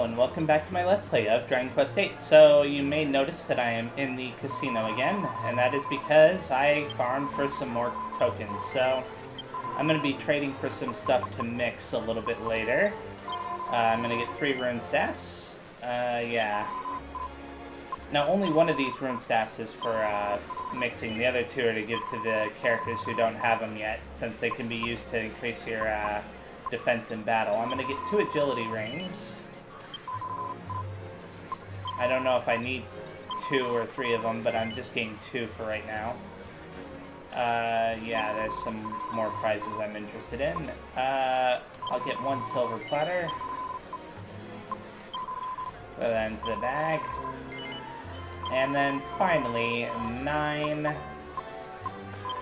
and welcome back to my Let's Play of Dragon Quest VIII. So, you may notice that I am in the casino again, and that is because I farmed for some more tokens. So, I'm going to be trading for some stuff to mix a little bit later. I'm going to get 3 rune staffs. Yeah. Now, only one of these rune staffs is for mixing. The other 2 are to give to the characters who don't have them yet, since they can be used to increase your defense in battle. I'm going to get 2 agility rings. I don't know if I need 2 or 3 of them, but I'm just getting 2 for right now. Yeah, there's some more prizes I'm interested in. I'll get 1 silver platter. Throw that into the bag. And then finally, 9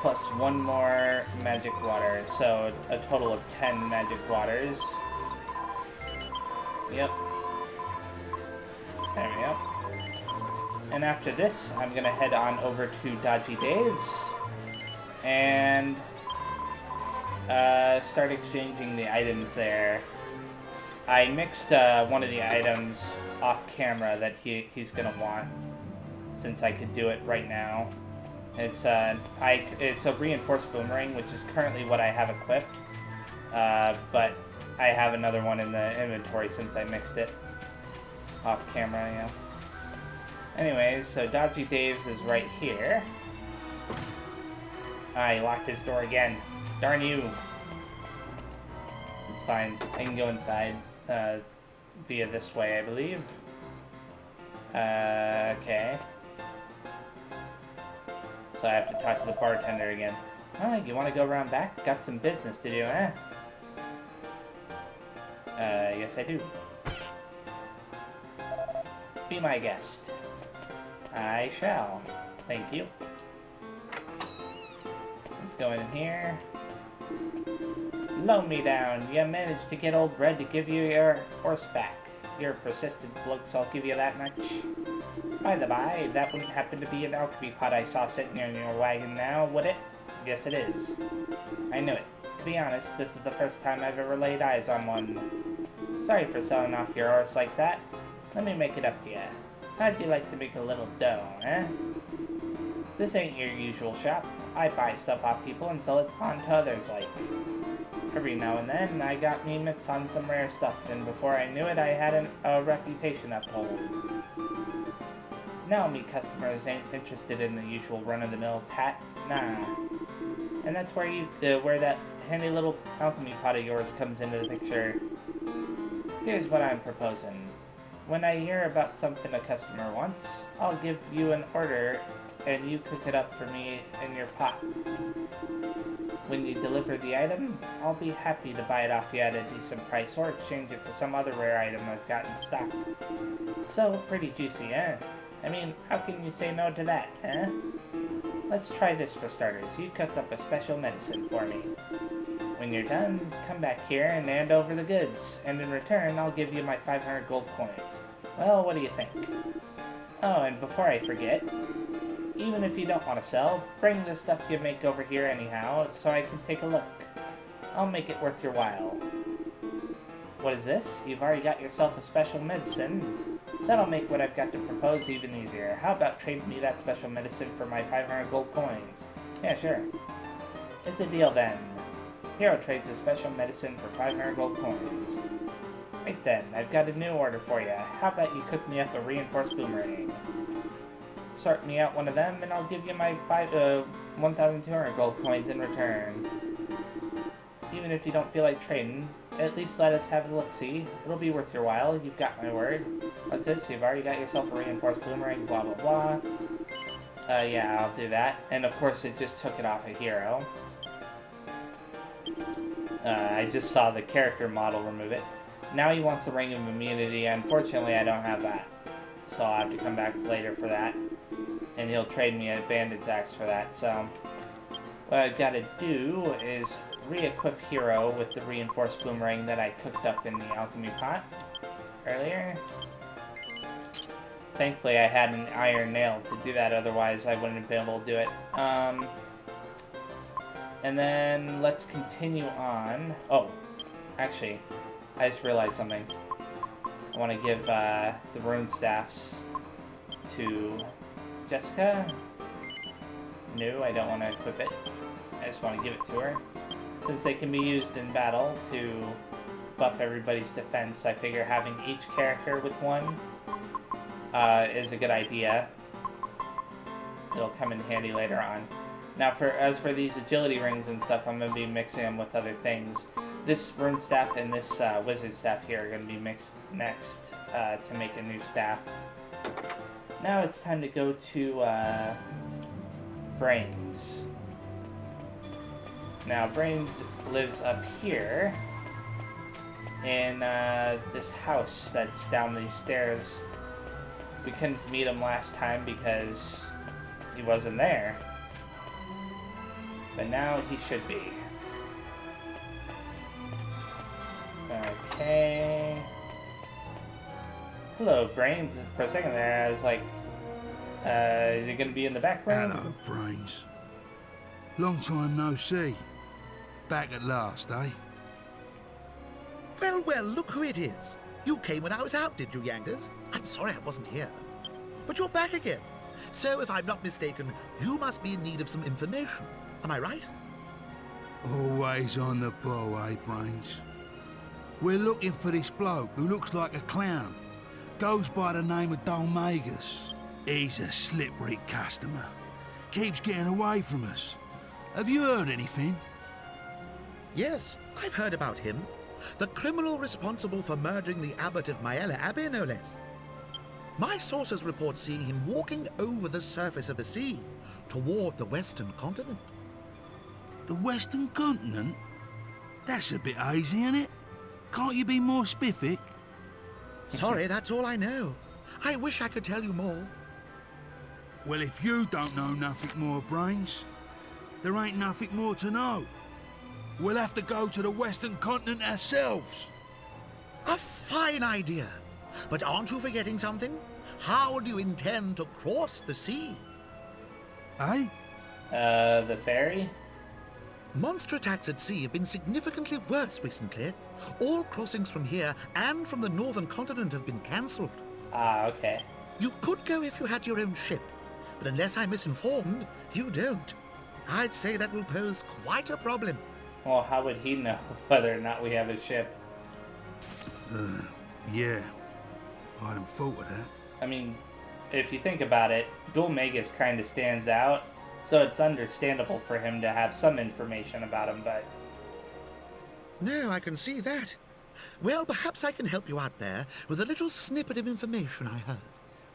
plus 1 more magic water. So a total of 10 magic waters. Yep. There we go. And after this, I'm going to head on over to Dodgy Days and start exchanging the items there. I mixed one of the items off camera that he's going to want, since I could do it right now. It's a reinforced boomerang, which is currently what I have equipped, but I have another one in the inventory since I mixed it off camera, yeah. Anyways, so Dodgy Dave's is right here. He locked his door again. Darn you. It's fine. I can go inside via this way, I believe. Okay. So I have to talk to the bartender again. Oh, you want to go around back? Got some business to do, eh? Yes I do. Be my guest. I shall. Thank you. Let's go in here. Loan me down. You managed to get old Red to give you your horse back. You're persistent blokes, I'll give you that much. By the by, that wouldn't happen to be an alchemy pot I saw sitting in your wagon now, would it? Yes, it is. I knew it. To be honest, this is the first time I've ever laid eyes on one. Sorry for selling off your horse like that. Let me make it up to you. How'd you like to make a little dough, eh? This ain't your usual shop. I buy stuff off people and sell it on to others, like. Every now and then, I got me mitts on some rare stuff, and before I knew it, I had a reputation uphold. Now me customers ain't interested in the usual run-of-the-mill tat, nah. And that's where that handy little alchemy pot of yours comes into the picture. Here's what I'm proposing. When I hear about something a customer wants, I'll give you an order and you cook it up for me in your pot. When you deliver the item, I'll be happy to buy it off you at a decent price or exchange it for some other rare item I've got in stock. So, pretty juicy, eh? I mean, how can you say no to that, eh? Let's try this for starters. You cook up a special medicine for me. When you're done, come back here and hand over the goods, and in return, I'll give you my 500 gold coins. Well, what do you think? Oh, and before I forget, even if you don't want to sell, bring the stuff you make over here anyhow, so I can take a look. I'll make it worth your while. What is this? You've already got yourself a special medicine? That'll make what I've got to propose even easier. How about trading me that special medicine for my 500 gold coins? Yeah, sure. It's a deal then. Hero trades a special medicine for 500 gold coins. Right then, I've got a new order for you. How about you cook me up a reinforced boomerang? Sort me out one of them, and I'll give you my 1,200 gold coins in return. Even if you don't feel like trading, at least let us have a look-see. It'll be worth your while. You've got my word. What's this? You've already got yourself a reinforced boomerang, blah, blah, blah. Yeah, I'll do that. And of course, it just took it off a hero. I just saw the character model remove it. Now he wants the Ring of Immunity. Unfortunately, I don't have that. So I'll have to come back later for that. And he'll trade me a Bandit's Axe for that. So what I've got to do is re-equip Hero with the reinforced boomerang that I cooked up in the alchemy pot earlier. Thankfully, I had an iron nail to do that, otherwise I wouldn't have been able to do it. And then let's continue on. Oh, actually, I just realized something. I want to give the rune staffs to Jessica. No, I don't want to equip it. I just want to give it to her. Since they can be used in battle to buff everybody's defense, I figure having each character with one is a good idea. It'll come in handy later on. Now, as for these agility rings and stuff, I'm going to be mixing them with other things. This rune staff and this wizard staff here are going to be mixed next to make a new staff. Now it's time to go to Brains. Now, Brains lives up here in this house that's down these stairs. We couldn't meet him last time because he wasn't there. But now he should be. Okay. Hello, Brains. For a second there, I was like, is he going to be in the back room? Hello, Brains. Long time no see. Back at last, eh? Well, well, look who it is. You came when I was out, did you, Yangers? I'm sorry I wasn't here. But you're back again. So, if I'm not mistaken, you must be in need of some information. Am I right? Always on the ball, eh, Brains? We're looking for this bloke who looks like a clown. Goes by the name of Dolmagus. He's a slippery customer. Keeps getting away from us. Have you heard anything? Yes, I've heard about him. The criminal responsible for murdering the abbot of Maella Abbey, no less. My sources report seeing him walking over the surface of the sea toward the western continent. The western continent? That's a bit hazy, isn't it? Can't you be more specific? Sorry, that's all I know. I wish I could tell you more. Well, if you don't know nothing more, Brains, there ain't nothing more to know. We'll have to go to the western continent ourselves. A fine idea. But aren't you forgetting something? How do you intend to cross the sea? Eh? The ferry? Monster attacks at sea have been significantly worse recently. All crossings from here and from the northern continent have been cancelled. Ah, okay. You could go if you had your own ship, but unless I'm misinformed, you don't. I'd say that will pose quite a problem. Well, how would he know whether or not we have a ship? Yeah. I hadn't thought of that. I mean, if you think about it, Dolmagus kind of stands out, so it's understandable for him to have some information about him, but... No, I can see that. Well, perhaps I can help you out there with a little snippet of information I heard.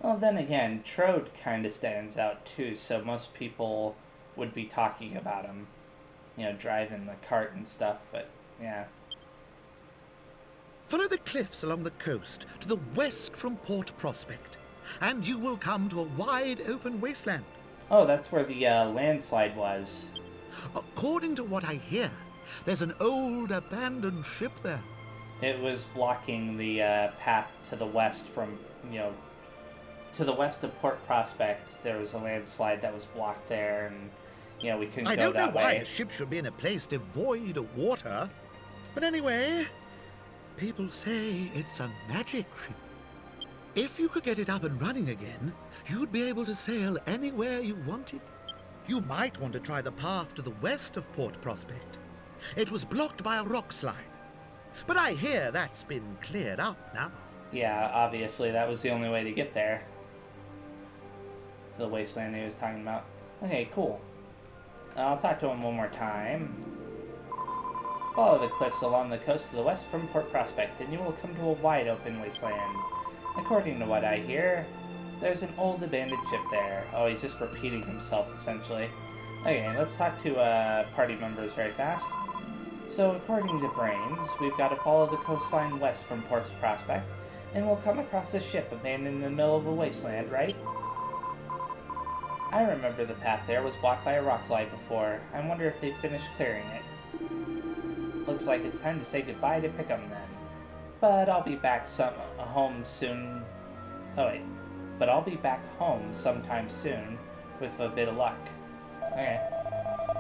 Well, then again, Trode kind of stands out too, so most people would be talking about him. You know, driving the cart and stuff, but yeah. Follow the cliffs along the coast to the west from Port Prospect, and you will come to a wide open wasteland. Oh, that's where the landslide was. According to what I hear, there's an old abandoned ship there. It was blocking the path to the west from, you know, to the west of Port Prospect. There was a landslide that was blocked there, and, you know, we couldn't I go don't know that why way. a ship should be in a place devoid of water. But anyway, people say it's a magic ship. If you could get it up and running again, you'd be able to sail anywhere you wanted. You might want to try the path to the west of Port Prospect. It was blocked by a rock slide. But I hear that's been cleared up now. Yeah, obviously, that was the only way to get there. To the wasteland he was talking about. Okay, cool. I'll talk to him one more time. Follow the cliffs along the coast to the west from Port Prospect, and you will come to a wide open wasteland. According to what I hear, there's an old abandoned ship there. Oh, he's just repeating himself, essentially. Okay, let's talk to party members very fast. So, according to Brains, we've got to follow the coastline west from Port Prospect, and we'll come across a ship abandoned in the middle of a wasteland, right? I remember the path there was blocked by a rock slide before. I wonder if they finished clearing it. Looks like it's time to say goodbye to Pickham then. But I'll be back home soon. Oh wait. But I'll be back home sometime soon with a bit of luck. Okay.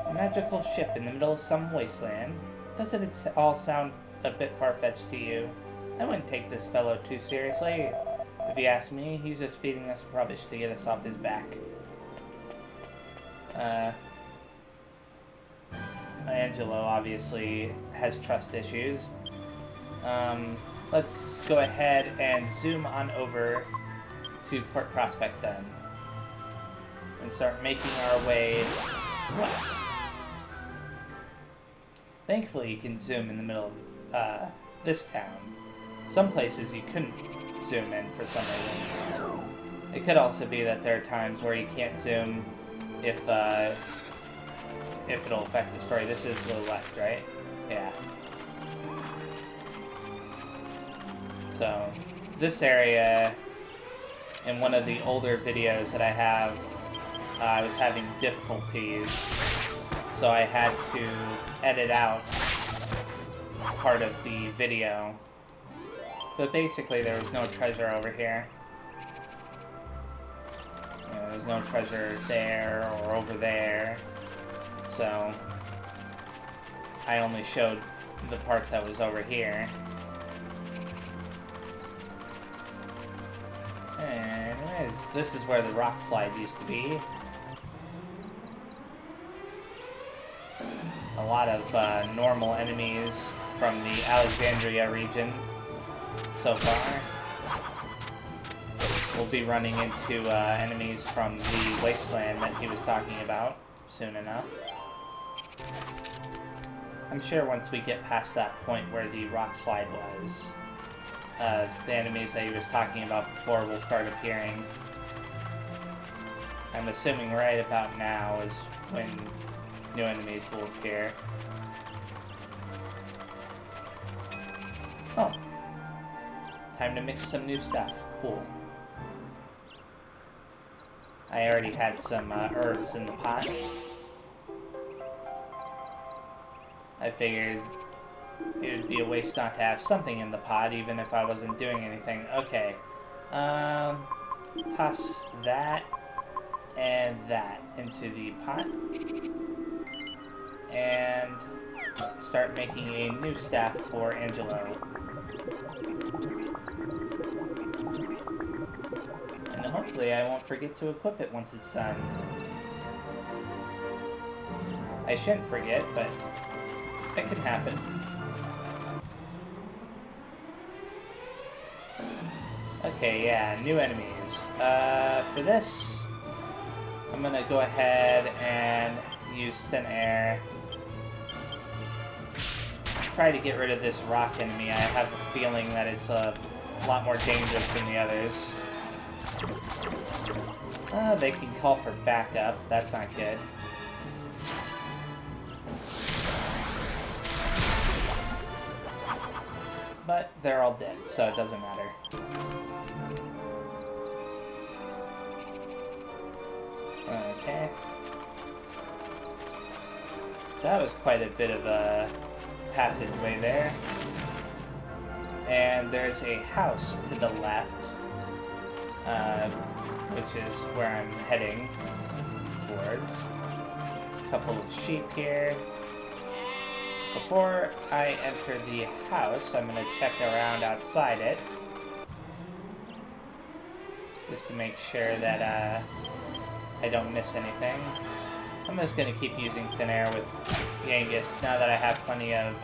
A magical ship in the middle of some wasteland. Doesn't it all sound a bit far-fetched to you? I wouldn't take this fellow too seriously. If you ask me, he's just feeding us rubbish to get us off his back. Angelo obviously has trust issues. Let's go ahead and zoom on over to Port Prospect then. And start making our way west. Thankfully, you can zoom in the middle of this town. Some places you couldn't zoom in for some reason. It could also be that there are times where you can't zoom if it'll affect the story. This is the left, right? Yeah. So, this area, in one of the older videos that I have, I was having difficulties, so I had to edit out part of the video. But basically, there was no treasure over here. You know, there's no treasure there or over there. So, I only showed the part that was over here. Anyways, this is where the rock slide used to be. A lot of normal enemies from the Alexandria region so far. We'll be running into enemies from the Wasteland that he was talking about soon enough. I'm sure once we get past that point where the rock slide was, the enemies that he was talking about before will start appearing. I'm assuming right about now is when new enemies will appear. Oh. Time to mix some new stuff. Cool. I already had some herbs in the pot. I figured it would be a waste not to have something in the pot, even if I wasn't doing anything. Okay. Toss that and that into the pot. And start making a new staff for Angelo. And hopefully I won't forget to equip it once it's done. I shouldn't forget, but it can happen. Okay, yeah, new enemies. For this, I'm gonna go ahead and use thin air. Try to get rid of this rock enemy. I have a feeling that it's a lot more dangerous than the others. They can call for backup. That's not good. But they're all dead, so it doesn't matter. Okay. That was quite a bit of a passageway there. And there's a house to the left, which is where I'm heading towards. A couple of sheep here. Before I enter the house, I'm going to check around outside it, just to make sure that I don't miss anything. I'm just going to keep using thin air with Yangus now that I have plenty of,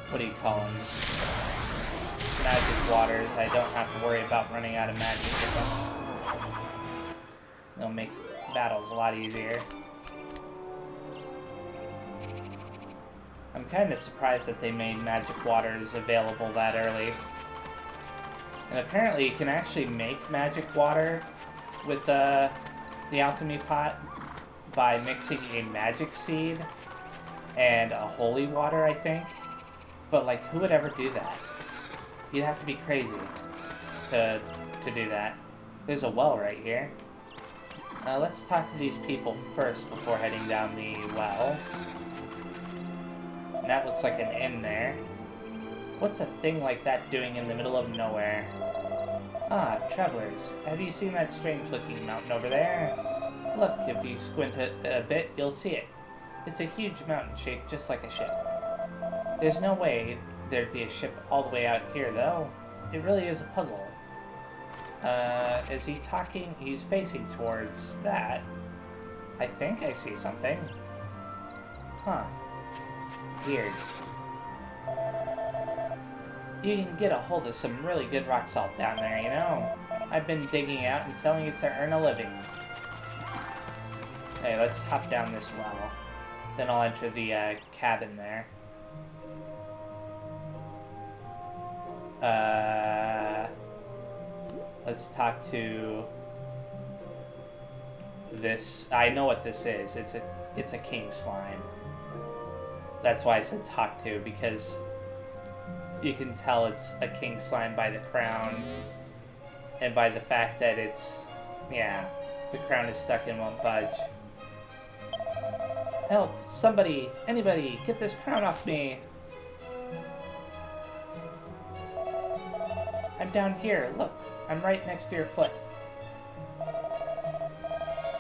what do you call them? Magic waters. I don't have to worry about running out of magic with them. It'll make battles a lot easier. I'm kind of surprised that they made magic waters available that early. And apparently you can actually make magic water with the alchemy pot by mixing a magic seed and a holy water, I think. But, like, who would ever do that? You'd have to be crazy to do that. There's a well right here. Let's talk to these people first before heading down the well. And that looks like an inn there. What's a thing like that doing in the middle of nowhere? Ah, travelers. Have you seen that strange-looking mountain over there? Look, if you squint a bit, you'll see it. It's a huge mountain shaped just like a ship. There's no way there'd be a ship all the way out here, though. It really is a puzzle. Is he talking? He's facing towards that. I think I see something. Huh. Weird. You can get a hold of some really good rock salt down there, you know? I've been digging out and selling it to earn a living. Hey, let's hop down this well. Then I'll enter the cabin there. Let's talk to this. I know what this is. It's a king slime. That's why I said talk to, because you can tell it's a king slime by the crown and by the fact that it's, yeah, the crown is stuck and won't budge. Help! Somebody! Anybody! Get this crown off me! I'm down here. Look, I'm right next to your foot.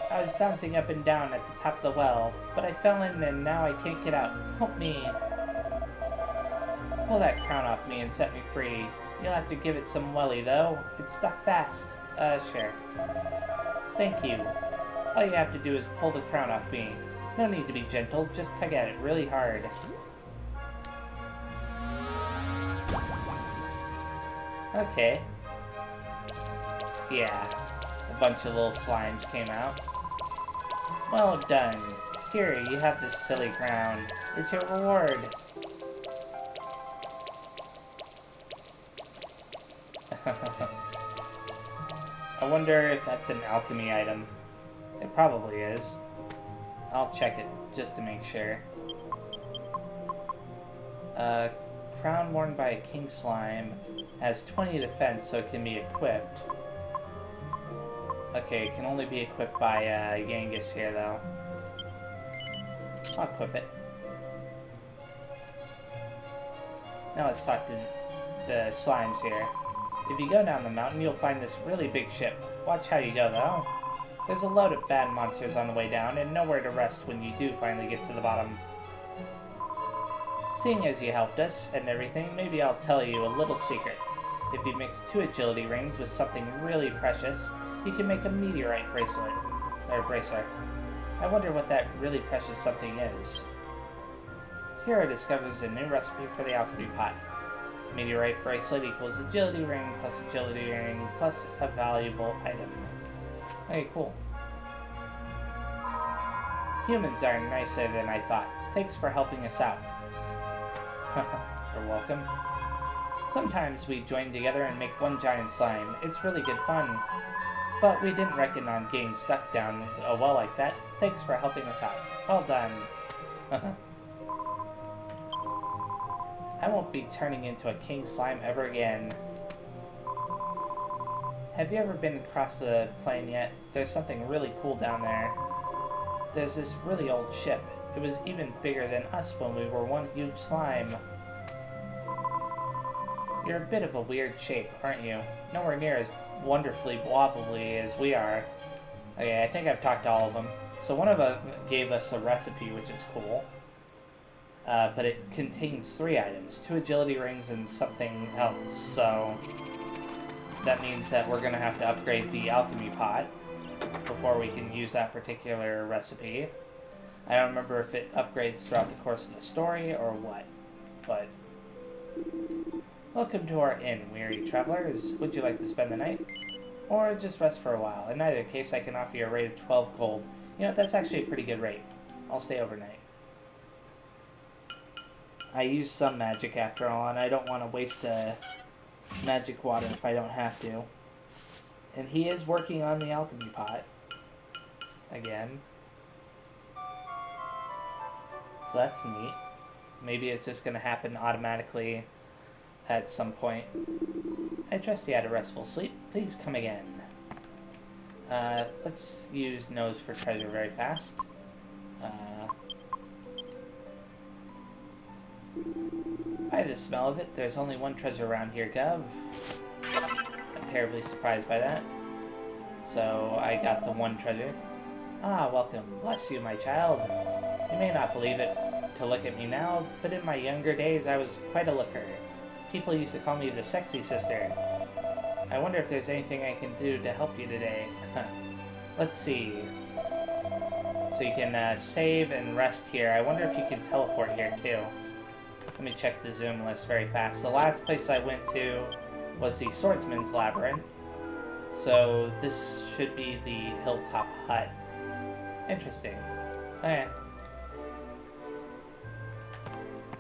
I was bouncing up and down at the top of the well, but I fell in and now I can't get out. Help me! Pull that crown off me and set me free. You'll have to give it some welly, though. It's stuck fast. Sure. Thank you. All you have to do is pull the crown off me. No need to be gentle, just tug at it really hard. Okay. Yeah. A bunch of little slimes came out. Well done. Here, you have this silly crown. It's your reward. I wonder if that's an alchemy item. It probably is. I'll check it just to make sure. Crown worn by a king slime has 20 defense, so it can be equipped. Okay, it can only be equipped by Yangus here, though. I'll equip it. Now let's talk to the slimes here. If you go down the mountain, you'll find this really big ship. Watch how you go, though. There's a load of bad monsters on the way down, and nowhere to rest when you do finally get to the bottom. Seeing as you helped us and everything, maybe I'll tell you a little secret. If you mix 2 agility rings with something really precious, you can make a meteorite bracelet. Or bracer. I wonder what that really precious something is. Hero discovers a new recipe for the alchemy pot. Meteorite bracelet equals agility ring plus a valuable item. Okay, cool. Humans are nicer than I thought. Thanks for helping us out. You're welcome. Sometimes we join together and make one giant slime. It's really good fun. But we didn't reckon on getting stuck down a well like that. Thanks for helping us out. Well done. I won't be turning into a king slime ever again. Have you ever been across the plain yet? There's something really cool down there. There's this really old ship. It was even bigger than us when we were one huge slime. You're a bit of a weird shape, aren't you? Nowhere near as wonderfully wobbly as we are. Okay, I think I've talked to all of them. So one of them gave us a recipe, which is cool. But it contains 3 items. 2 agility rings and something else. So that means that we're going to have to upgrade the alchemy pot before we can use that particular recipe. I don't remember if it upgrades throughout the course of the story or what, but welcome to our inn, weary travelers. Would you like to spend the night? Or just rest for a while? In either case, I can offer you a rate of 12 gold. You know, that's actually a pretty good rate. I'll stay overnight. I use some magic after all, and I don't want to waste magic water if I don't have to. And he is working on the alchemy pot. Again. So that's neat. Maybe it's just going to happen automatically at some point. I trust you had a restful sleep. Please come again. Let's use nose for treasure very fast. By the smell of it, there's only one treasure around here, Gov. I'm terribly surprised by that. So I got the one treasure. Ah, welcome. Bless you, my child. You may not believe it to look at me now, but in my younger days I was quite a looker. People used to call me the sexy sister. I wonder if there's anything I can do to help you today. Let's see. So you can save and rest here. I wonder if you can teleport here too. Let me check the zoom list very fast. The last place I went to was the Swordsman's Labyrinth. So this should be the Hilltop Hut. Interesting. Okay.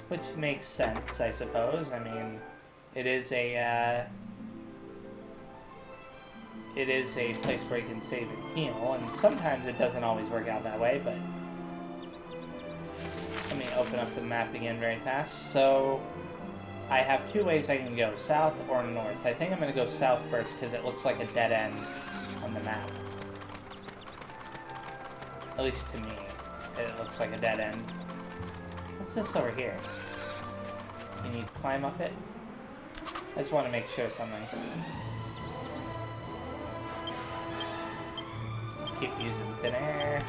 Which makes sense, I suppose. I mean, it is a place where you can save and heal, and sometimes it doesn't always work out that way, but let me open up the map again very fast. So I have two ways I can go, south or north. I think I'm going to go south first because it looks like a dead end on the map. At least to me, it looks like a dead end. What's this over here? Can you climb up it? I just want to make sure something. Keep using thin air.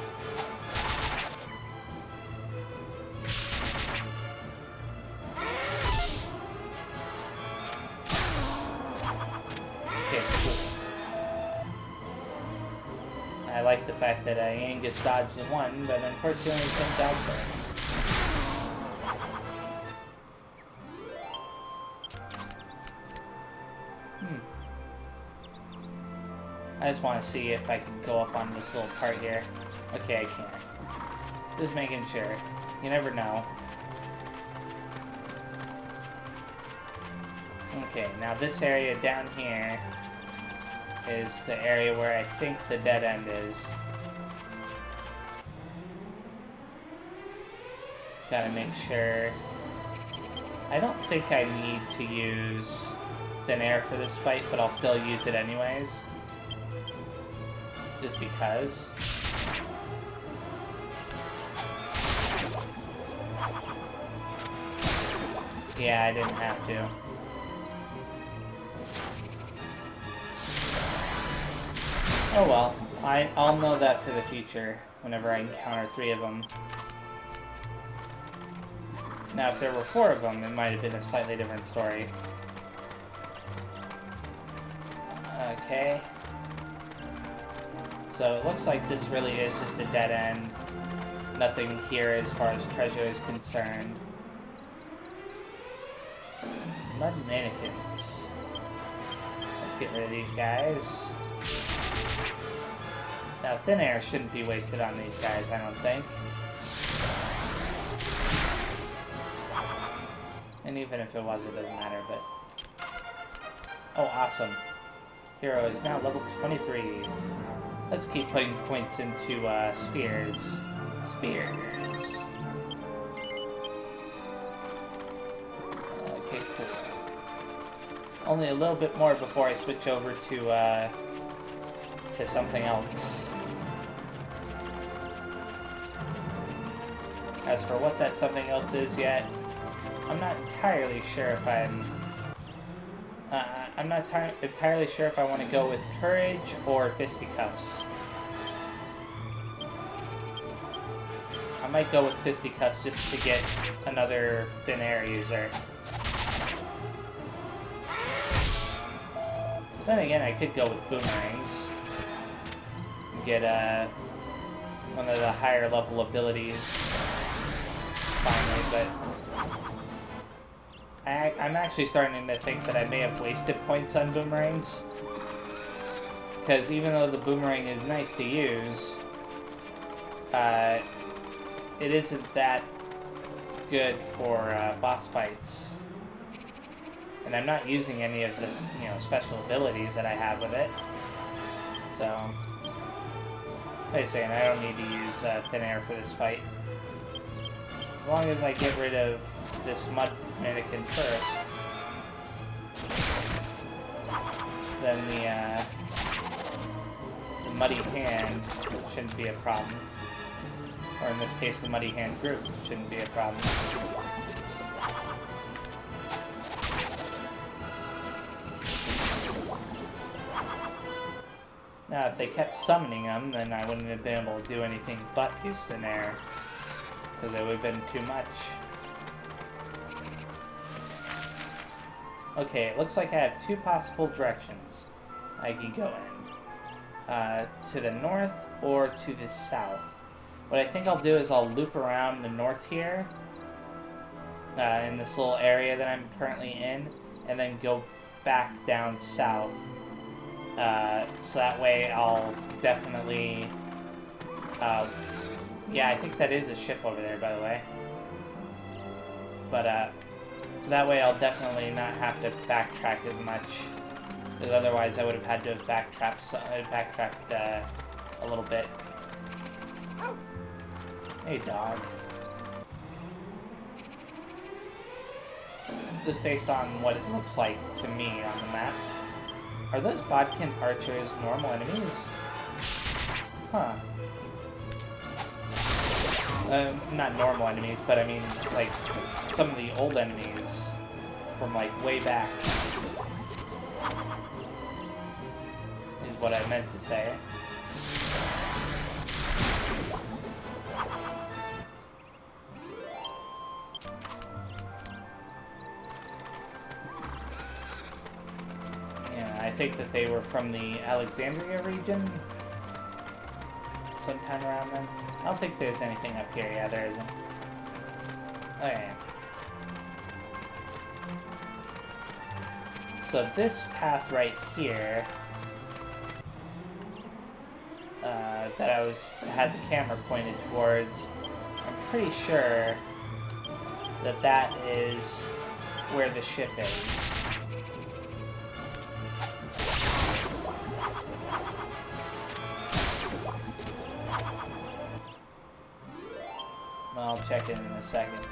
Okay, cool. I like the fact that Angus dodged in one, but unfortunately couldn't dodge her. I just want to see if I can go up on this little part here. Okay, I can't. Just making sure. You never know. Okay, now this area down here is the area where I think the dead end is. Gotta make sure. I don't think I need to use thin air for this fight, but I'll still use it anyways. Just because. Yeah, I didn't have to. Oh well, I'll know that for the future, whenever I encounter 3 of them. Now, if there were 4 of them, it might have been a slightly different story. Okay. So it looks like this really is just a dead end. Nothing here as far as treasure is concerned. Mud mannequins. Let's get rid of these guys. Now thin air shouldn't be wasted on these guys, I don't think. And even if it was, it doesn't matter, but... Oh, awesome. Hero is now level 23. Let's keep putting points into spheres. Spears. Okay, cool. Only a little bit more before I switch over to something else. As for what that something else is yet, I'm not entirely sure if I'm not entirely sure if I want to go with courage or fisticuffs. I might go with fisticuffs just to get another thin air user. Then again, I could go with boomerangs. Get one of the higher level abilities finally, but I'm actually starting to think that I may have wasted points on boomerangs. Because even though the boomerang is nice to use, it isn't that good for boss fights. And I'm not using any of this, special abilities that I have with it. So, like I say, I don't need to use thin air for this fight. As long as I get rid of this mud mannequin first, then the muddy hand shouldn't be a problem. Or in this case, the muddy hand group shouldn't be a problem. Now, if they kept summoning them, then I wouldn't have been able to do anything but use thin air. because it would have been too much. Okay, it looks like I have two possible directions I can go in. To the north or to the south. What I think I'll do is I'll loop around the north here, in this little area that I'm currently in, and then go back down south. So that way I'll definitely... yeah, I think that is a ship over there, by the way. But, that way I'll definitely not have to backtrack as much. Because otherwise I would have had to have backtracked a little bit. Hey, dog. Just based on what it looks like to me on the map. Are those Bodkin archers normal enemies? Huh. Not normal enemies, but I mean, like, some of the old enemies from, like, way back. Is what I meant to say. Yeah, I think that they were from the Alexandria region. Sometime around then. I don't think there's anything up here. Yeah, there isn't. Okay. So this path right here, that I had the camera pointed towards, I'm pretty sure that that is where the ship is. I'll check it in a second.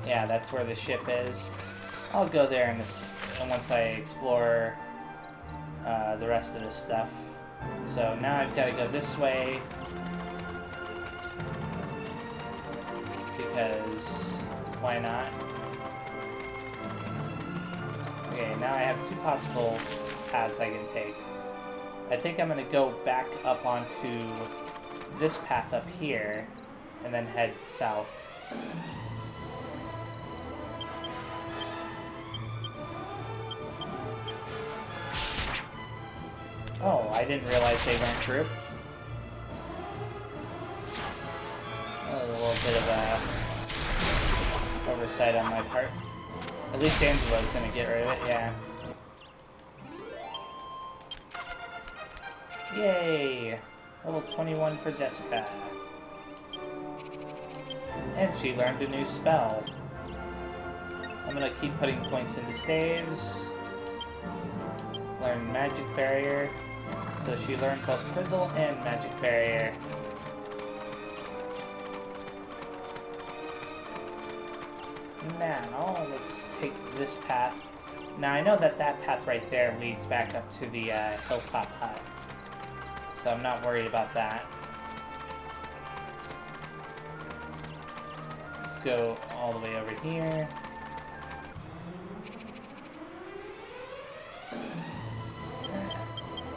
Yeah, that's where the ship is. I'll go there and once I explore the rest of this stuff. So now I've got to go this way because why not? Okay, now I have two possible paths I can take. I think I'm going to go back up onto this path up here and then head south. Oh, I didn't realize they weren't grouped. That was a little bit of a oversight on my part. At least Angela's going to get rid of it, yeah. Yay! Level 21 for Jessica. And she learned a new spell. I'm gonna keep putting points into staves. Learn Magic Barrier. So she learned both Frizzle and Magic Barrier. Now, let's take this path. Now, I know that that path right there leads back up to the Hilltop Hut. So I'm not worried about that. Let's go all the way over here.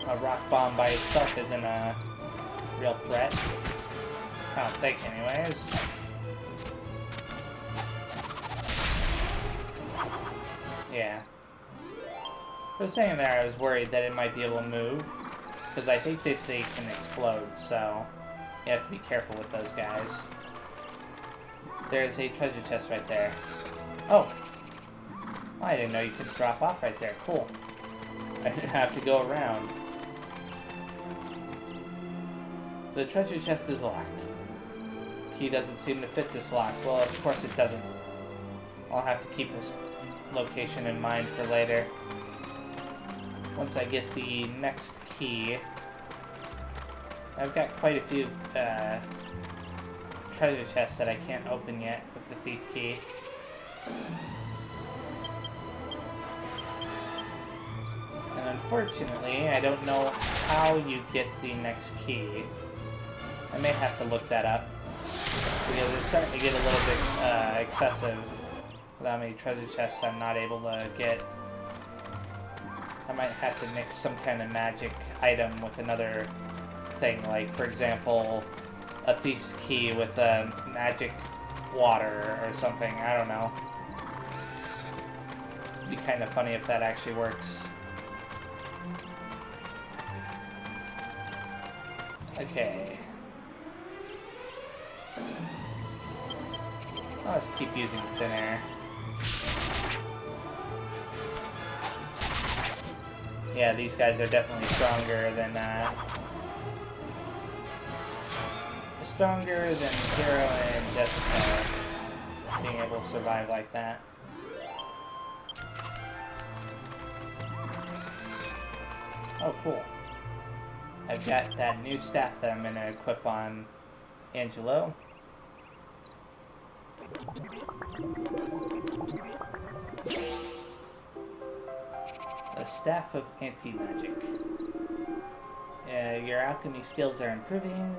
A rock bomb by itself isn't a real threat. I don't think, anyways. Yeah. I was saying there, I was worried that it might be able to move. Because I think that they can explode, so you have to be careful with those guys. There's a treasure chest right there. Oh! I didn't know you could drop off right there. Cool. I didn't have to go around. The treasure chest is locked. Key doesn't seem to fit this lock. Well, of course it doesn't. I'll have to keep this location in mind for later. Once I get the next key, I've got quite a few treasure chests that I can't open yet with the thief key. And unfortunately, I don't know how you get the next key. I may have to look that up, because it's starting to get a little bit excessive with how many treasure chests I'm not able to get. I might have to mix some kind of magic item with another thing, like, for example, a thief's key with a magic water or something. I don't know. It'd be kind of funny if that actually works. Okay. I'll just keep using thin air. Yeah, these guys are definitely stronger than Hero and Jessica, being able to survive like that. Oh, cool. I've got that new staff that I'm going to equip on Angelo. The Staff of Anti-Magic. Your alchemy skills are improving.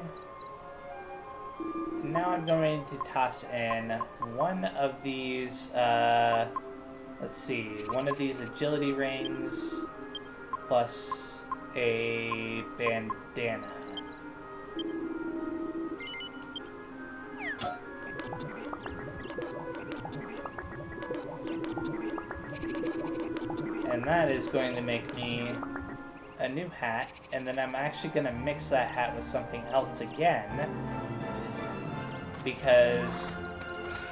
Now I'm going to toss in one of these, let's see, one of these agility rings plus a bandana. And that is going to make me a new hat, and then I'm actually going to mix that hat with something else again, because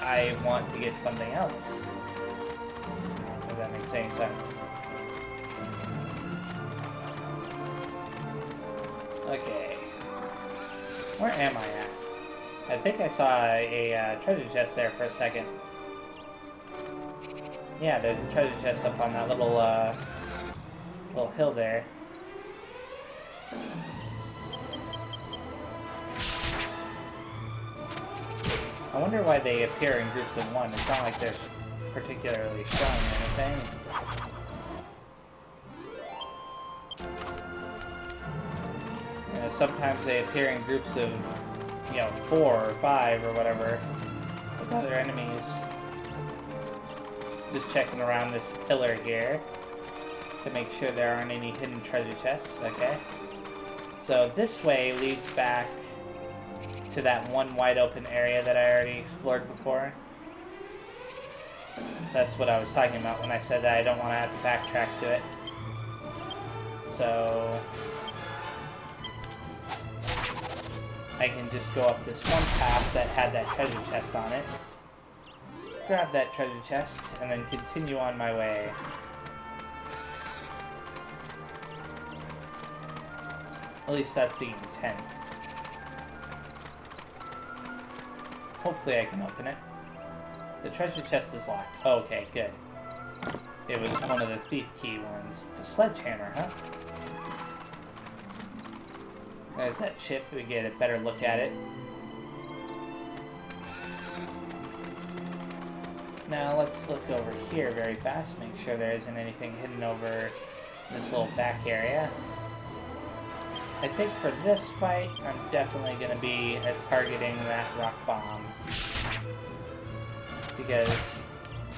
I want to get something else. If that makes any sense. Okay. Where am I at? I think I saw a treasure chest there for a second. Yeah, there's a treasure chest up on that little hill there. I wonder why they appear in groups of one. It's not like they're particularly strong or anything. You know, sometimes they appear in groups of, 4 or 5 or whatever with other enemies. Just checking around this pillar here to make sure there aren't any hidden treasure chests. Okay. So this way leads back to that one wide open area that I already explored before. That's what I was talking about when I said that I don't want to have to backtrack to it. So I can just go up this one path that had that treasure chest on it, grab that treasure chest, and then continue on my way. At least that's the intent. Hopefully I can open it. The treasure chest is locked. Oh, okay, good. It was one of the thief key ones. The sledgehammer, huh? There's that ship. We get a better look at it. Now let's look over here very fast. Make sure there isn't anything hidden over this little back area. I think for this fight, I'm definitely going to be targeting that rock bomb. Because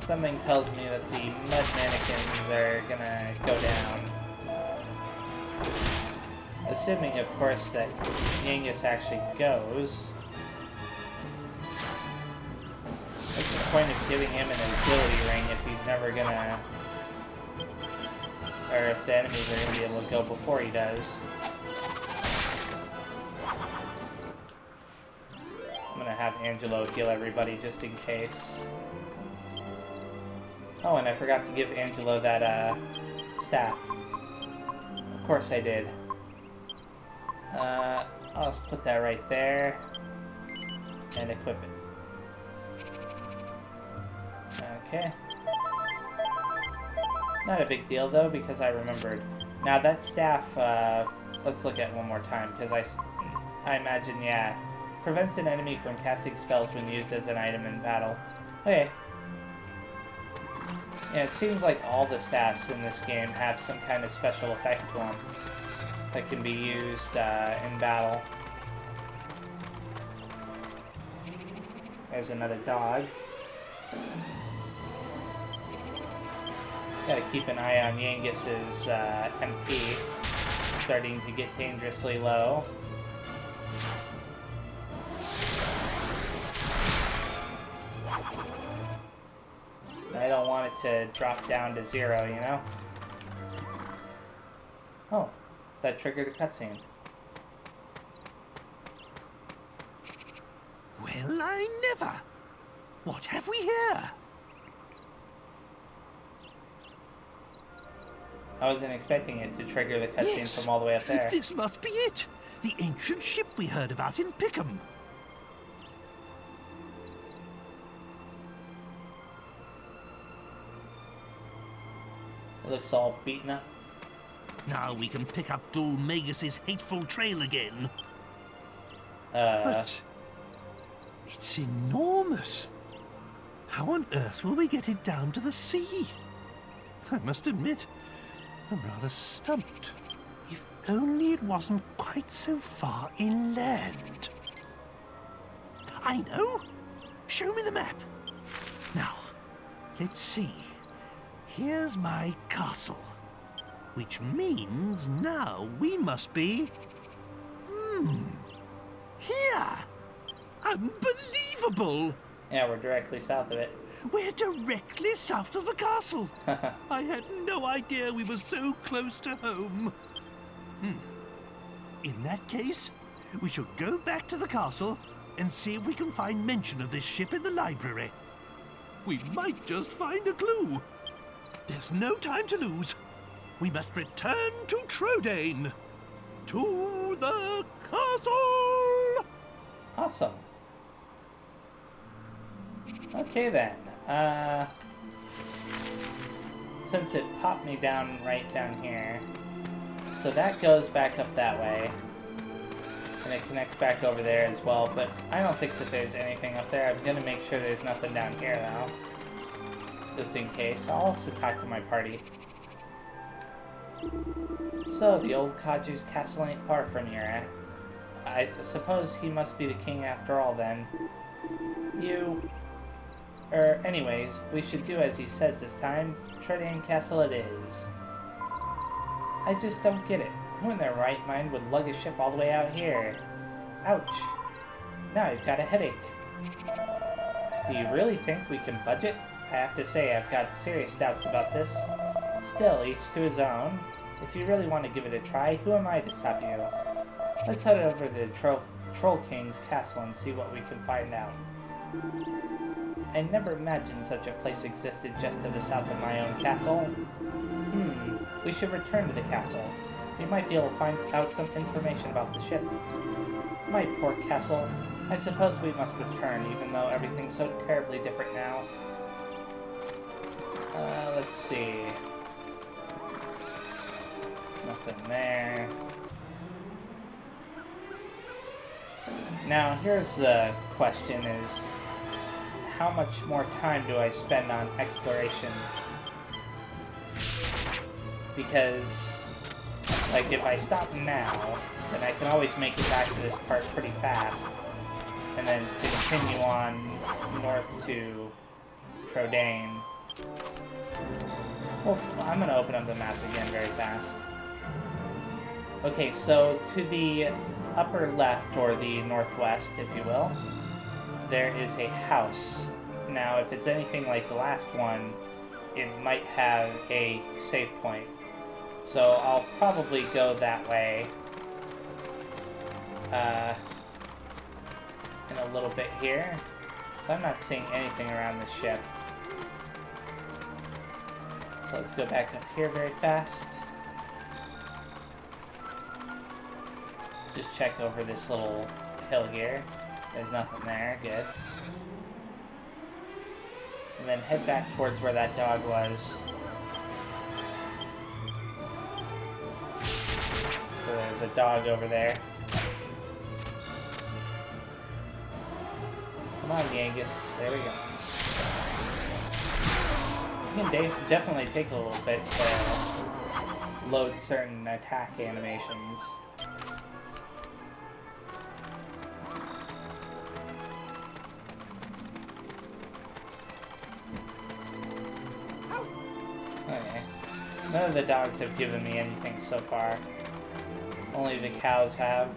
something tells me that the mud mannequins are going to go down. Assuming, of course, that Yangus actually goes. What's the point of giving him an agility ring if he's never going to... Or if the enemies are going to be able to go before he does? I'm gonna have Angelo heal everybody just in case. Oh, and I forgot to give Angelo that, staff. Of course I did. I'll just put that right there. And equip it. Okay. Not a big deal, though, because I remembered. Now, that staff, let's look at it one more time, because I imagine, yeah, prevents an enemy from casting spells when used as an item in battle. Okay. Yeah, it seems like all the staffs in this game have some kind of special effect to them that can be used in battle. There's another dog. Gotta keep an eye on Yangus's MP. Starting to get dangerously low. to drop down to 0, you know? Oh, that triggered a cutscene. Well, I never. What have we here? I wasn't expecting it to trigger the cutscene Yes, from all the way up there. this must be it. The ancient ship we heard about in Pickham. It looks all beaten up. Now we can pick up Dul Magus's hateful trail again. But it's enormous. How on earth will we get it down to the sea? I must admit, I'm rather stumped. If only it wasn't quite so far inland. I know! Show me the map. Now, let's see. Here's my castle. Which means now we must be... here! Unbelievable! Yeah, we're directly south of it. We're directly south of the castle. I had no idea we were so close to home. In that case, we should go back to the castle and see if we can find mention of this ship in the library. We might just find a clue. There's no time to lose. We must return to Trodane. To the castle! Awesome. Okay then. Since it popped me down right down here, so that goes back up that way, and it connects back over there as well, but I don't think that there's anything up there. I'm gonna make sure there's nothing down here though, just in case. I'll also talk to my party. So, the old Kaju's castle ain't far from here, eh? I suppose he must be the king after all then. Anyways, we should do as he says this time. Trodane Castle it is. I just don't get it. Who in their right mind would lug a ship all the way out here? Ouch. Now I've got a headache. Do you really think we can budget? I have to say I've got serious doubts about this. Still, each to his own. If you really want to give it a try, who am I to stop you? Let's head over to the Troll King's castle and see what we can find out. I never imagined such a place existed just to the south of my own castle. We should return to the castle. We might be able to find out some information about the ship. My poor castle. I suppose we must return, even though everything's so terribly different now. Let's see. Nothing there. Now, here's the question is, how much more time do I spend on exploration? Because, like, if I stop now, then I can always make it back to this part pretty fast, and then continue on north to Trodane. Well, I'm going to open up the map again very fast. Okay, so to the upper left, or the northwest, if you will, there is a house. Now, if it's anything like the last one, it might have a save point. So I'll probably go that way in a little bit here. I'm not seeing anything around the ship. So let's go back up here very fast. Just check over this little hill here. There's nothing there. Good. And then head back towards where that dog was. So there's a dog over there. Come on, Genghis. There we go. It can definitely take a little bit to load certain attack animations. Okay. None of the dogs have given me anything so far. Only the cows have.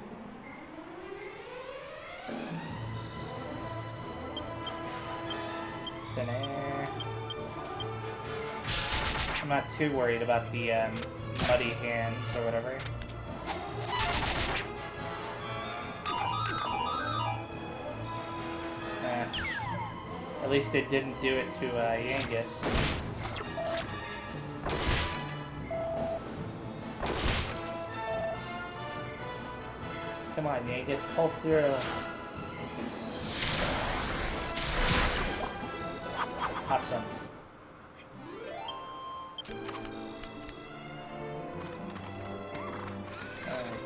Thin air. not too worried about the muddy hands or whatever. At least it didn't do it to Yangus. Come on, Yangus, pull through. Awesome.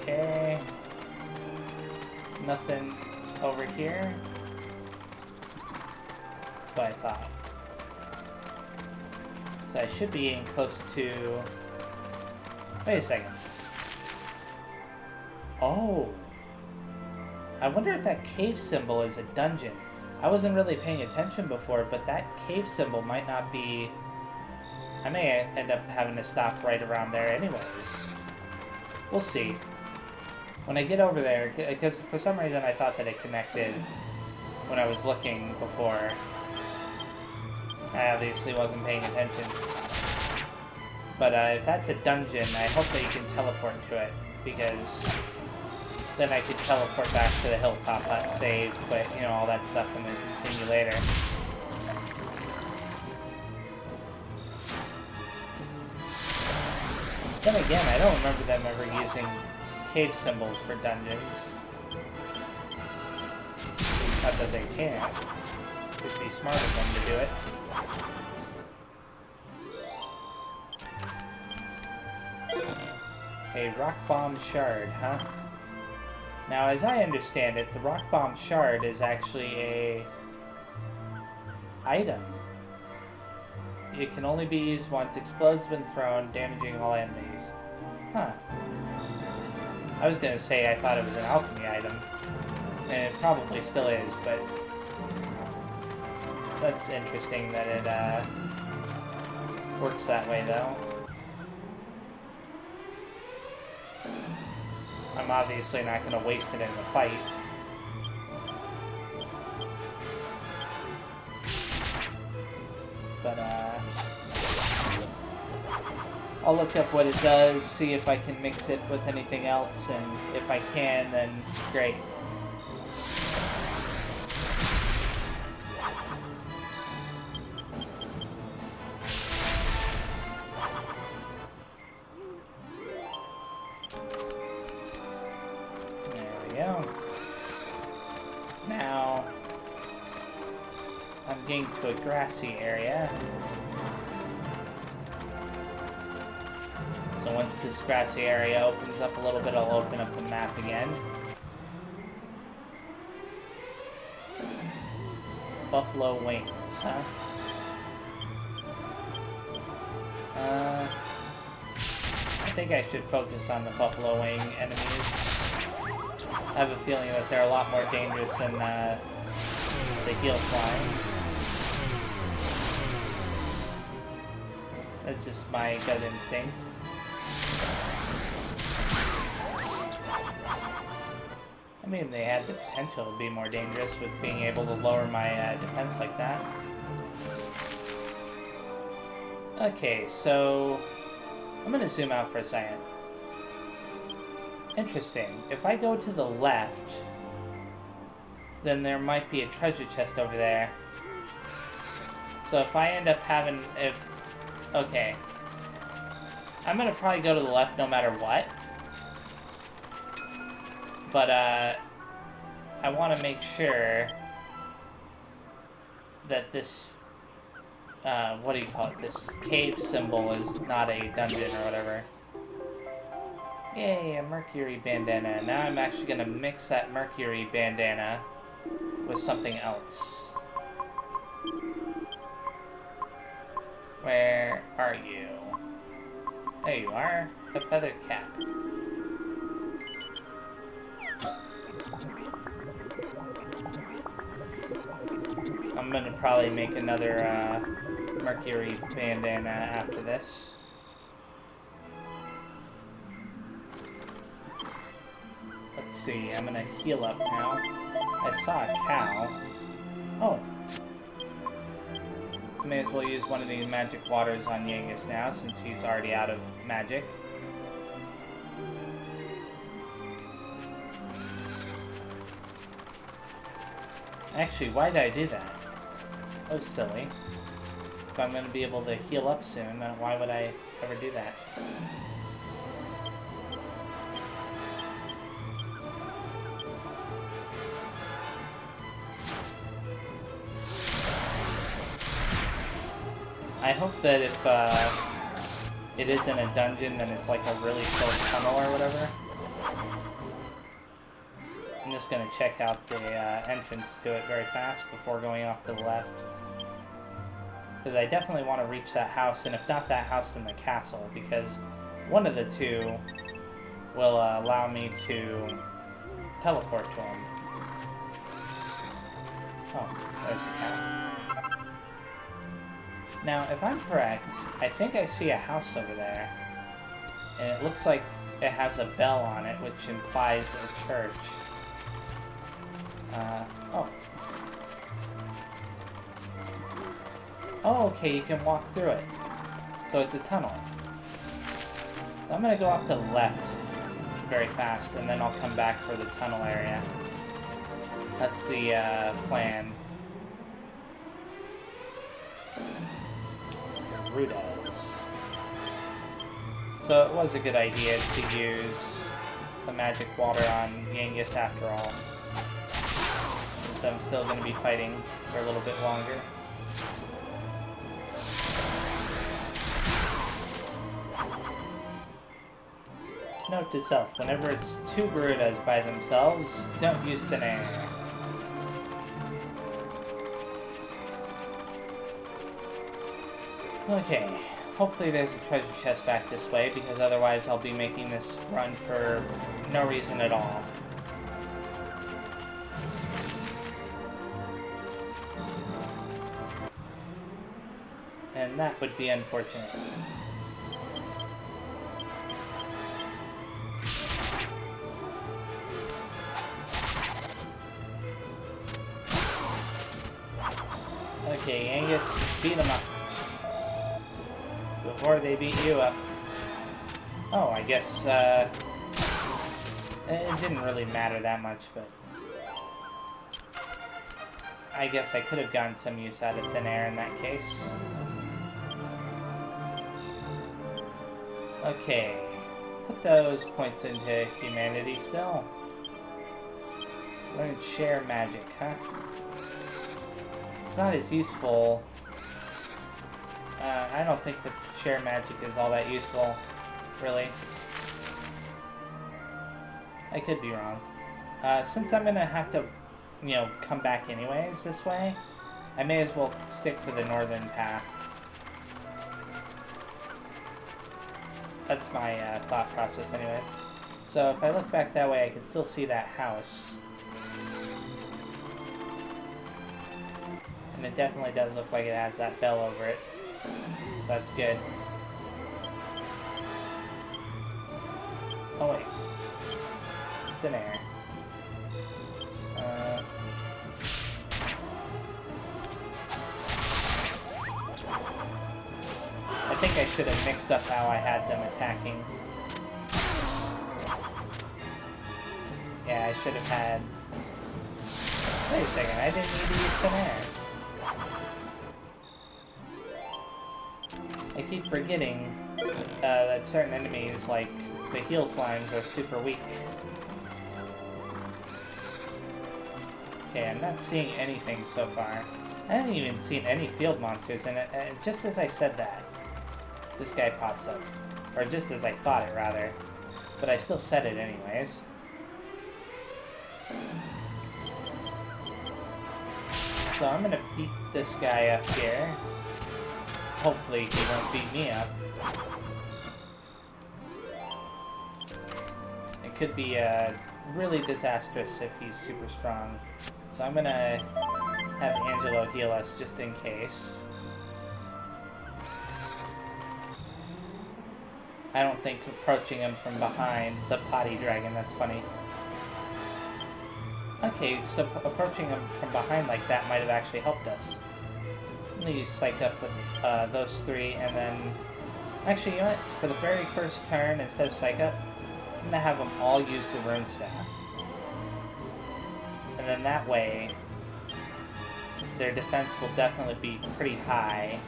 Okay. Nothing over here. That's what I thought. So I should be getting close to... Wait a second. Oh. I wonder if that cave symbol is a dungeon. I wasn't really paying attention before, but that cave symbol might not be... I may end up having to stop right around there anyways. We'll see. When I get over there, because for some reason I thought that it connected when I was looking before. I obviously wasn't paying attention. But if that's a dungeon, I hope that you can teleport to it, because then I could teleport back to the Hilltop Hut, save, but you know, all that stuff, and then continue later. Then again, I don't remember them ever using cave symbols for dungeons. Not that they can't. It'd be smart of them to do it. A rock bomb shard, huh? Now, as I understand it, the rock bomb shard is actually a item. It can only be used once, explodes when thrown, damaging all enemies. Huh. I was gonna say I thought it was an alchemy item, and it probably still is, but that's interesting that it works that way, though. I'm obviously not going to waste it in the fight. But, I'll look up what it does, see if I can mix it with anything else, and if I can, then great. Now, I'm getting to a grassy area. So once this grassy area opens up a little bit, I'll open up the map again. Buffalo wings, huh? I think I should focus on the buffalo wing enemies. I have a feeling that they're a lot more dangerous than the heel slimes. That's just my gut instinct. I mean, they had the potential to be more dangerous with being able to lower my defense like that. Okay, so I'm gonna zoom out for a second. Interesting. If I go to the left, then there might be a treasure chest over there. So if I end up having... Okay. I'm gonna probably go to the left no matter what. But, I want to make sure that this... what do you call it? This cave symbol is not a dungeon or whatever. Yay, a Mercury Bandana. Now I'm actually going to mix that Mercury Bandana with something else. Where are you? There you are. A feathered cap. I'm going to probably make another Mercury Bandana after this. Let's see, I'm gonna heal up now. I saw a cow. Oh. may as well use one of these magic waters on Yangus now, since he's already out of magic. Actually, why did I do that? That was silly. If I'm going to be able to heal up soon, why would I ever do that? I hope that if it isn't a dungeon, then it's like a really short tunnel or whatever. I'm just going to check out the entrance to it very fast before going off to the left. Because I definitely want to reach that house, and if not that house, then the castle, because one of the two will allow me to teleport to him. Oh, there's the cow. Now, if I'm correct, I think I see a house over there, and it looks like it has a bell on it, which implies a church. Oh. Oh, okay, you can walk through it. So it's a tunnel. So I'm gonna go off to the left very fast, and then I'll come back for the tunnel area. That's the plan. Garudas. So it was a good idea to use the magic water on Yangus after all. Since I'm still going to be fighting for a little bit longer. Note to self, whenever it's two Garudas by themselves, don't use thin air. Okay, hopefully there's a treasure chest back this way, because otherwise I'll be making this run for no reason at all. And that would be unfortunate. Okay, Angus, beat him up. Before they beat you up. Oh, I guess, it didn't really matter that much, but I guess I could have gotten some use out of thin air in that case. Okay, put those points into humanity still. Learn share magic, huh? It's not as useful. I don't think that share magic is all that useful, really. I could be wrong. Since I'm gonna have to, you know, come back anyways this way, I may as well stick to the northern path. That's my thought process anyways. So if I look back that way, I can still see that house. And it definitely does look like it has that bell over it. That's good. Oh wait. Thin air. I think I should have mixed up how I had them attacking. Yeah, I should have had... Wait a second, I didn't need to use thin air. I keep forgetting that certain enemies, like the heal slimes, are super weak. Okay, I'm not seeing anything so far. I haven't even seen any field monsters in it, and just as I said that, this guy pops up. Or just as I thought it, rather. But I still said it anyways. So I'm gonna beat this guy up here. Hopefully he won't beat me up. It could be really disastrous if he's super strong. So I'm gonna have Angelo heal us just in case. I don't think approaching him from behind, the potty dragon, that's funny. Okay, so approaching him from behind like that might have actually helped us. I'm gonna use Psych Up with those three, and then... Actually, you know what? For the very first turn, instead of Psych Up, I'm gonna have them all use the Rune Staff. And then that way, their defense will definitely be pretty high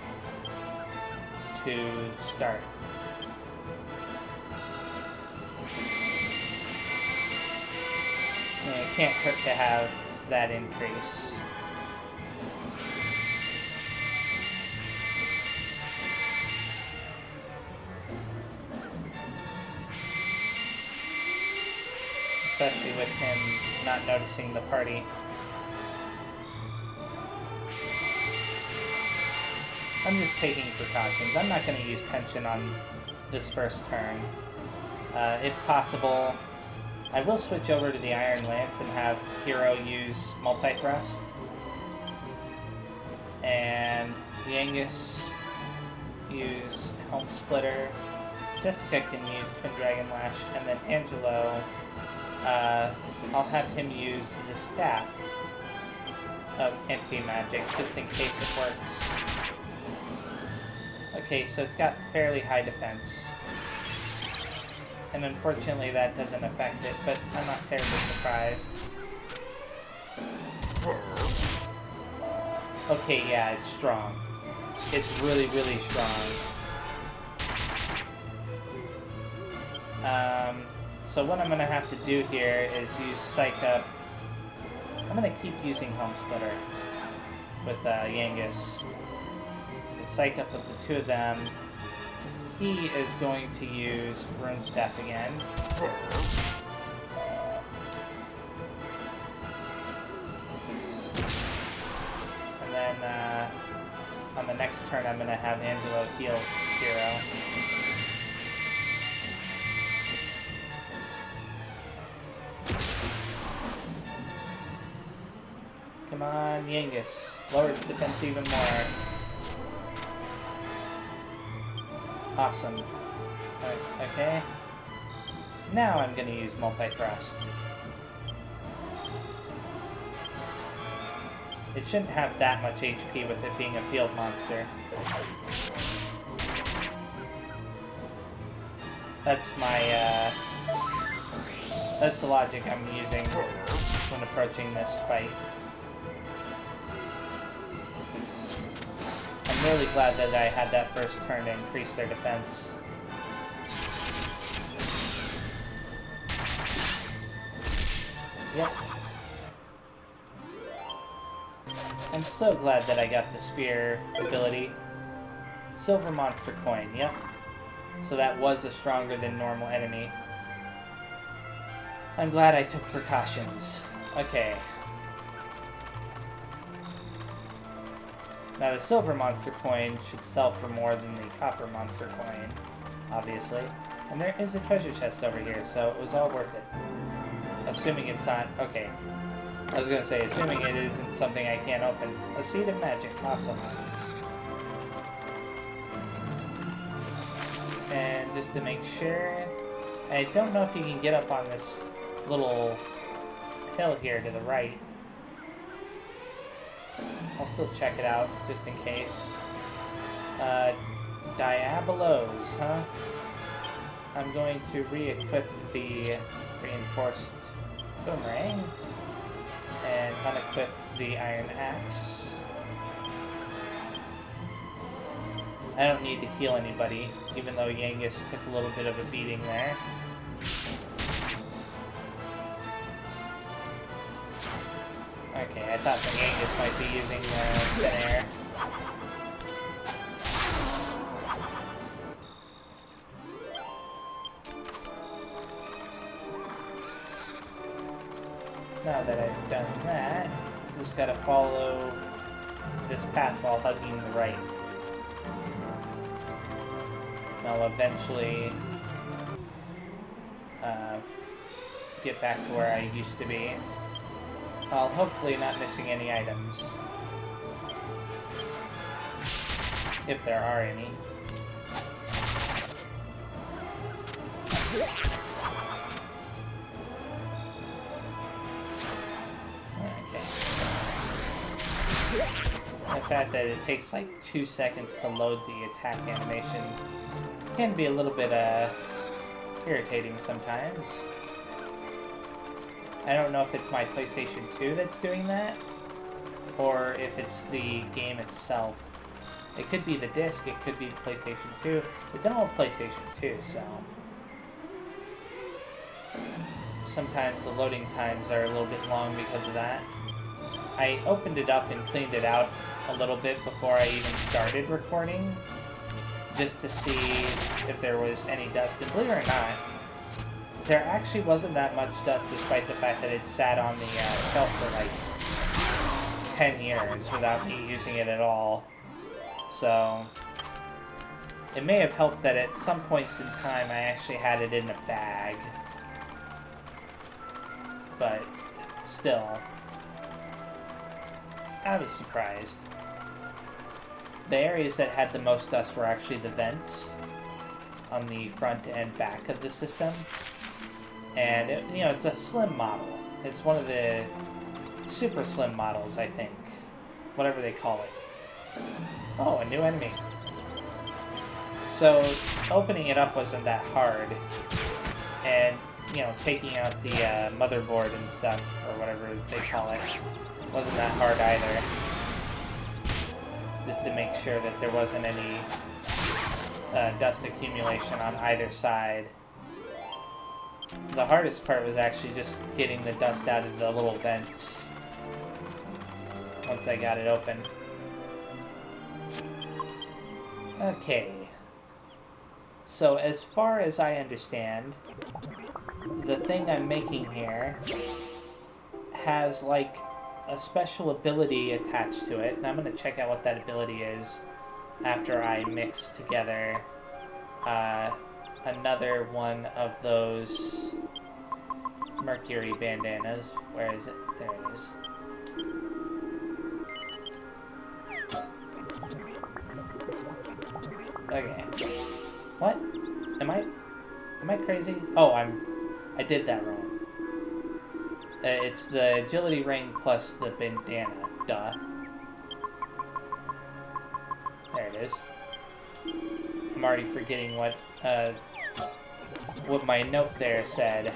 to start. And it can't hurt to have that increase. Especially with him not noticing the party. I'm just taking precautions. I'm not going to use tension on this first turn. If possible, I will switch over to the Iron Lance and have Hero use Multi-Thrust. And Yangus use Helm Splitter. Jessica can use Twin Dragon Lash. And then Angelo, I'll have him use the Staff of Anti-Magic, just in case it works. Okay, so it's got fairly high defense. And unfortunately that doesn't affect it, but I'm not terribly surprised. Okay, yeah, it's strong. It's really, really strong. So what I'm going to have to do here is use Psych Up. I'm going to keep using Helm Splitter with Yangus. Psych Up with the two of them. He is going to use Rune Staff again. And then on the next turn I'm going to have Angelo heal Hero. Come on, Yangus. Lower his defense even more. Awesome. Okay. Now I'm going to use Multi-Thrust. It shouldn't have that much HP with it being a field monster. That's my, that's the logic I'm using when approaching this fight. I'm really glad that I had that first turn to increase their defense. Yep. I'm so glad that I got the spear ability. Silver monster coin, yep. So that was a stronger than normal enemy. I'm glad I took precautions. Okay. Now the silver monster coin should sell for more than the copper monster coin, obviously. And there is a treasure chest over here, so it was all worth it. Assuming it's not... okay. I was gonna say, assuming it isn't something I can't open. A Seed of Magic, awesome. And just to make sure... I don't know if you can get up on this little hill here to the right. I'll still check it out, just in case. Diabolos, huh? I'm going to re-equip the reinforced Boomerang. And unequip the Iron Axe. I don't need to heal anybody, even though Yangus took a little bit of a beating there. Okay, I thought the Yangus might be using the thin air. Now that I've done that, just gotta follow this path while hugging the right. I'll eventually get back to where I used to be. While hopefully not missing any items. If there are any. The fact that it takes like 2 seconds to load the attack animation can be a little bit irritating sometimes. I don't know if it's my PlayStation 2 that's doing that, or if it's the game itself. It could be the disc, it could be the PlayStation 2. It's an old PlayStation 2, so sometimes the loading times are a little bit long because of that. I opened it up and cleaned it out a little bit before I even started recording, just to see if there was any dust, and believe it or not, there actually wasn't that much dust despite the fact that it sat on the shelf for like 10 years without me using it at all. So it may have helped that at some points in time I actually had it in a bag, but still, I was surprised. The areas that had the most dust were actually the vents on the front and back of the system. And, it's a slim model. It's one of the super slim models, I think. Whatever they call it. Oh, a new enemy. So, opening it up wasn't that hard. And, taking out the motherboard and stuff, or whatever they call it, wasn't that hard either. Just to make sure that there wasn't any dust accumulation on either side. The hardest part was actually just getting the dust out of the little vents once I got it open. Okay. So as far as I understand, the thing I'm making here has like a special ability attached to it, and I'm going to check out what that ability is after I mix together another one of those Mercury bandanas. Where is it? There it is. Okay. What? Am I crazy? Oh, I did that wrong. It's the agility ring plus the bandana. Duh. There it is. I'm already forgetting what my note there said.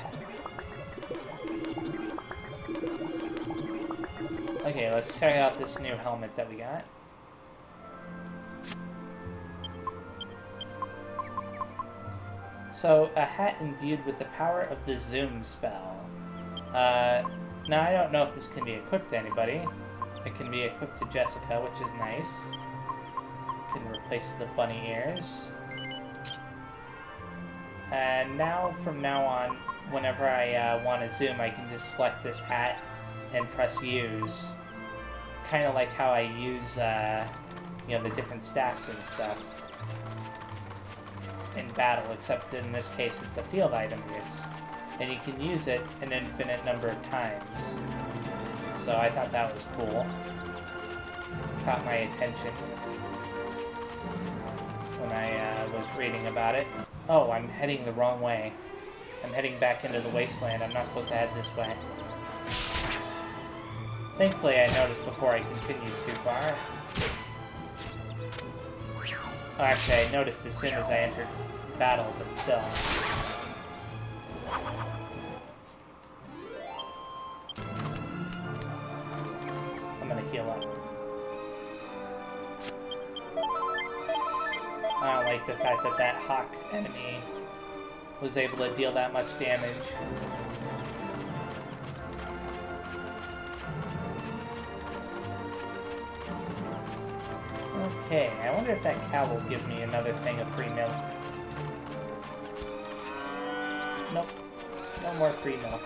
Okay, let's check out this new helmet that we got. So, a hat imbued with the power of the zoom spell. Now I don't know if this can be equipped to anybody. It can be equipped to Jessica, which is nice. It can replace the bunny ears. And now, from now on, whenever I want to zoom, I can just select this hat and press use. Kind of like how I use, the different staffs and stuff in battle, except in this case it's a field item use. And you can use it an infinite number of times. So I thought that was cool. Caught my attention when I was reading about it. Oh, I'm heading the wrong way. I'm heading back into the Wasteland. I'm not supposed to head this way. Thankfully I noticed before I continued too far. Oh, actually I noticed as soon as I entered battle, but still. I'm gonna heal up. I don't like the fact that that hawk enemy was able to deal that much damage. Okay, I wonder if that cow will give me another thing of free milk. Nope. No more free milk.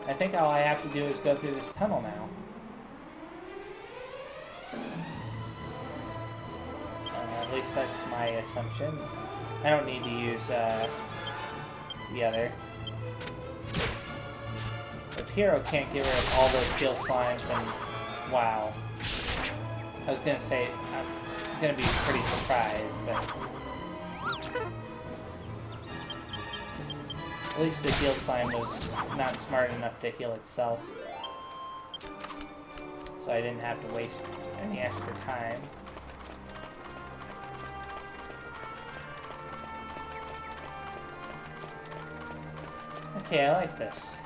I think all I have to do is go through this tunnel now. At least that's my assumption. I don't need to use the other. If Hero can't get rid of all those kill slimes, then wow. I was gonna say, I'm gonna be pretty surprised, but at least the heal slime was not smart enough to heal itself. So so I didn't have to waste any extra time. Okay, I like this.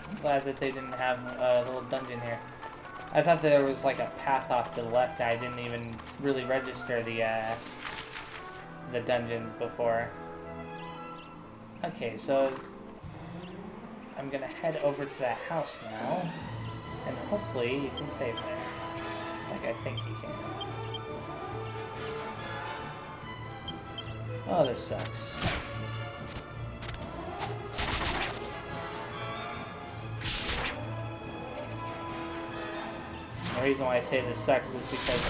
I'm glad that they didn't have a little dungeon here. I thought there was like a path off to the left. I didn't even really register the dungeons before. Okay, so I'm gonna head over to that house now, and hopefully you can save there. Like I think you can. Oh, this sucks. The reason why I say this sucks is because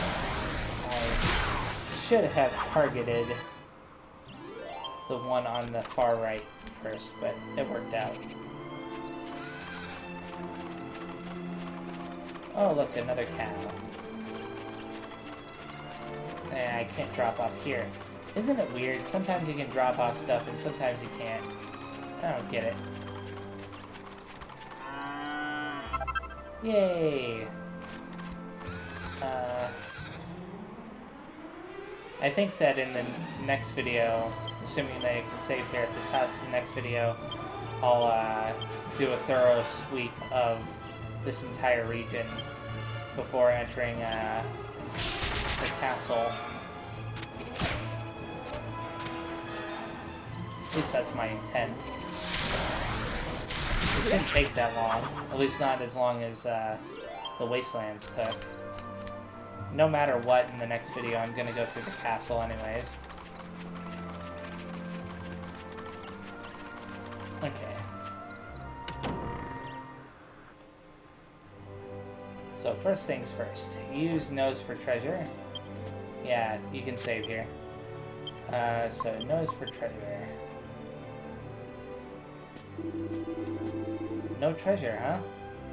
I should have targeted the one on the far right first, but it worked out. Oh, look, another cow. And I can't drop off here. Isn't it weird? Sometimes you can drop off stuff and sometimes you can't. I don't get it. Yay! I think that in the next video, assuming that I can save here at this house, in the next video, I'll do a thorough sweep of this entire region before entering the castle. At least that's my intent. It shouldn't take that long. At least not as long as the Wastelands took. No matter what, in the next video, I'm gonna go through the castle anyways. Okay. So first things first. Use nose for treasure. Yeah, you can save here. So nose for treasure. No treasure, huh?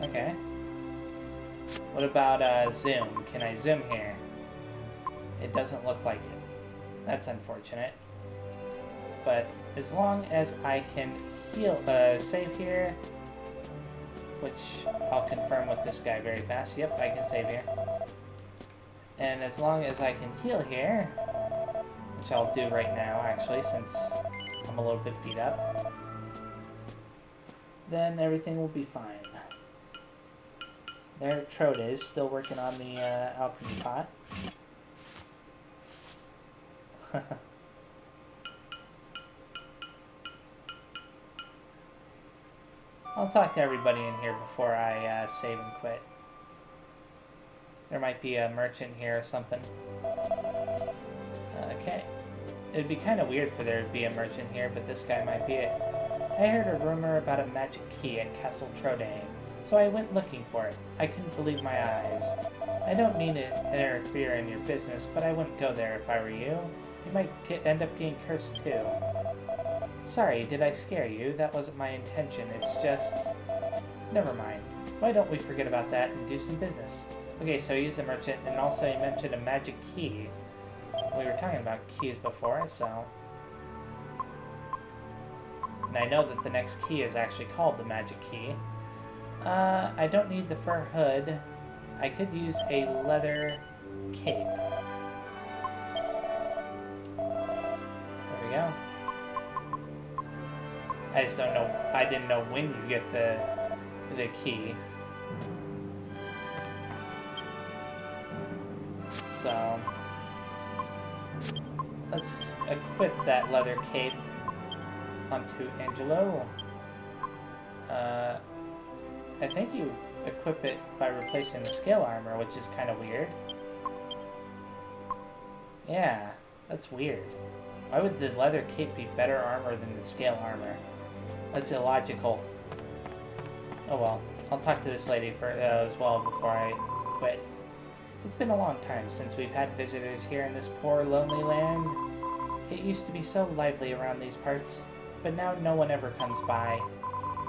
Okay. What about zoom? Can I zoom here? It doesn't look like it. That's unfortunate. But as long as I can save here, which I'll confirm with this guy very fast. Yep, I can save here. And as long as I can heal here, which I'll do right now actually, since I'm a little bit beat up, then everything will be fine. There Trode is, still working on the alchemy pot. I'll talk to everybody in here before I save and quit. There might be a merchant here or something. Okay. It'd be kind of weird for there to be a merchant here, but this guy might be it. I heard a rumor about a magic key at Castle Trodane, so I went looking for it. I couldn't believe my eyes. I don't mean to interfere in your business, but I wouldn't go there if I were you. You might end up getting cursed too. Sorry, did I scare you? That wasn't my intention. It's just... Never mind. Why don't we forget about that and do some business? Okay, so he's a merchant, and also he mentioned a magic key. We were talking about keys before, so... And I know that the next key is actually called the magic key. I don't need the fur hood. I could use a leather cape. There we go. I just don't know. I didn't know when you get the key. So let's equip that leather cape onto Angelo. I think you equip it by replacing the scale armor, which is kind of weird. Yeah, that's weird. Why would the leather cape be better armor than the scale armor? That's illogical. Oh well, I'll talk to this lady as well before I quit. It's been a long time since we've had visitors here in this poor, lonely land. It used to be so lively around these parts, but now no one ever comes by.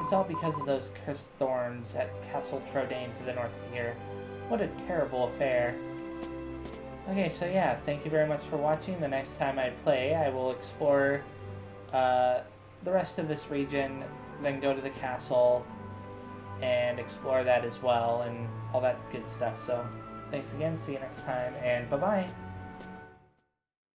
It's all because of those cursed thorns at Castle Trodane to the north of here. What a terrible affair. Okay, so yeah, thank you very much for watching. The next time I play, I will explore the rest of this region, then go to the castle, and explore that as well and all that good stuff. So thanks again, see you next time, and bye-bye.